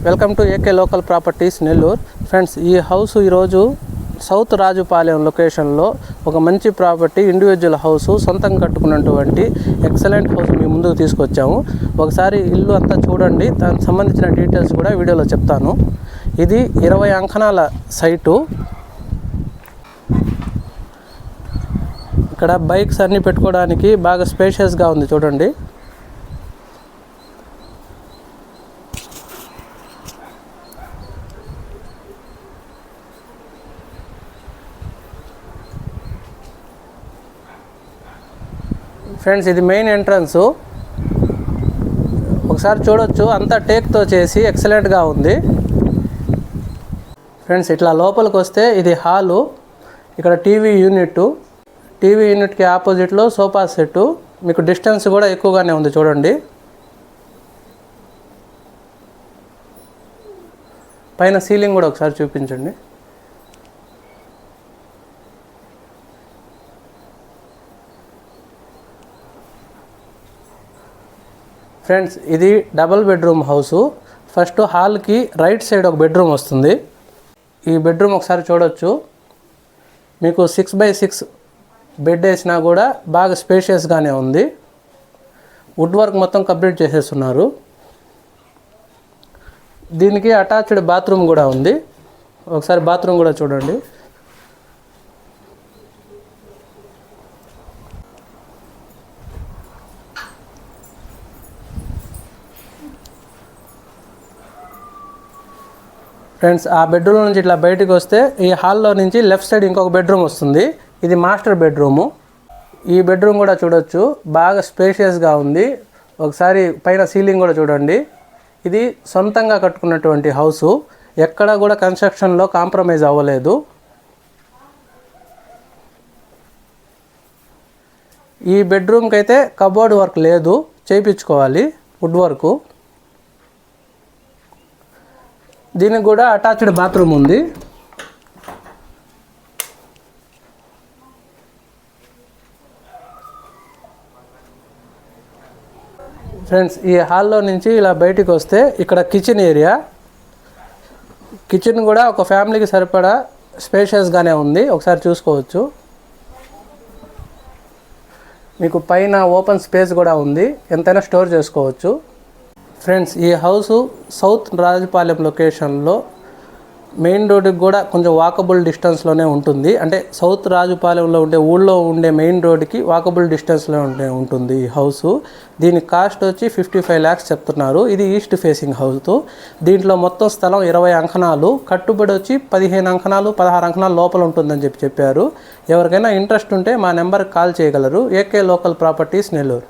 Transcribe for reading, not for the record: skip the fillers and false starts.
Welcome to AK local properties Nellore. Friends, ఈ house ఈరోజు south Rajupalem లొకేషన్లో ఒక మంచి ప్రాపర్టీ, ఇండివిజువల్ హౌస్, సొంతంగా కట్టుకున్నటువంటి ఎక్సలెంట్ హౌస్ మీ ముందుకు తీసుకొచ్చాము. ఒకసారి ఇల్లు అంతా చూడండి, దానికి సంబంధించిన డీటెయిల్స్ కూడా వీడియోలో చెప్తాను. ఇది 20 అంకణాల సైటు. ఇక్కడ బైక్స్ అన్నీ పెట్టుకోవడానికి బాగా స్పేషియస్గా ఉంది చూడండి. ఫ్రెండ్స్, ఇది మెయిన్ ఎంట్రన్స్. ఒకసారి చూడొచ్చు, అంతా టేక్తో చేసి ఎక్సలెంట్గా ఉంది. ఫ్రెండ్స్, ఇట్లా లోపలికి వస్తే ఇది హాలు. ఇక్కడ టీవీ యూనిట్కి ఆపోజిట్లో సోఫా సెట్టు. మీకు డిస్టెన్స్ కూడా ఎక్కువగానే ఉంది చూడండి. పైన సీలింగ్ కూడా ఒకసారి చూపించండి. ఫ్రెండ్స్, ఇది డబుల్ బెడ్రూమ్ హౌసు. ఫస్ట్ హాల్కి రైట్ సైడ్ ఒక బెడ్రూమ్ వస్తుంది. ఈ బెడ్రూమ్ ఒకసారి చూడొచ్చు. మీకు 6x6 బెడ్ వేసినా కూడా బాగా స్పేషియస్గానే ఉంది. వుడ్ వర్క్ మొత్తం కంప్లీట్ చేసేస్తున్నారు. దీనికి అటాచ్డ్ బాత్రూమ్ కూడా ఉంది. ఒకసారి బాత్రూమ్ కూడా చూడండి. ఫ్రెండ్స్, ఆ బెడ్రూమ్ నుంచి ఇట్లా బయటకు వస్తే ఈ హాల్లో నుంచి లెఫ్ట్ సైడ్ ఇంకొక బెడ్రూమ్ వస్తుంది. ఇది మాస్టర్ బెడ్రూము. ఈ బెడ్రూమ్ కూడా చూడొచ్చు, బాగా స్పేషియస్గా ఉంది. ఒకసారి పైన సీలింగ్ కూడా చూడండి. ఇది సొంతంగా కట్టుకున్నటువంటి హౌసు. ఎక్కడ కూడా కన్స్ట్రక్షన్లో కాంప్రమైజ్ అవ్వలేదు. ఈ బెడ్రూమ్కి అయితే కబోర్డ్ వర్క్ లేదు, చేయించుకోవాలి వుడ్ వర్కు. దీనికి కూడా అటాచ్డ్ బాత్రూమ్ ఉంది. ఫ్రెండ్స్, ఈ హాల్లో నుంచి ఇలా బయటికి వస్తే ఇక్కడ కిచెన్ ఏరియా. కిచెన్ కూడా ఒక ఫ్యామిలీకి సరిపడా స్పేషియస్గానే ఉంది. ఒకసారి చూసుకోవచ్చు. మీకు పైన ఓపెన్ స్పేస్ కూడా ఉంది, ఎంతైనా స్టోర్ చేసుకోవచ్చు. ఫ్రెండ్స్, ఈ హౌసు సౌత్ రాజుపాలెం లొకేషన్లో మెయిన్ రోడ్డుకి కూడా కొంచెం వాకబుల్ డిస్టెన్స్లోనే ఉంటుంది. అంటే సౌత్ రాజుపాలెంలో ఉండే ఊళ్ళో ఉండే మెయిన్ రోడ్డుకి వాకబుల్ డిస్టెన్స్లో ఉంటుంది ఈ హౌసు. దీని కాస్ట్ వచ్చి 55 lakhs చెప్తున్నారు. ఇది ఈస్ట్ ఫేసింగ్ హౌస్. దీంట్లో మొత్తం స్థలం 20 అంకణాలు. కట్టుబడి వచ్చి 15 అంకణాలు 16 అంకణాలు లోపల ఉంటుందని చెప్పారు. ఎవరికైనా ఇంట్రెస్ట్ ఉంటే మా నెంబర్కి కాల్ చేయగలరు. AK local properties Nellore.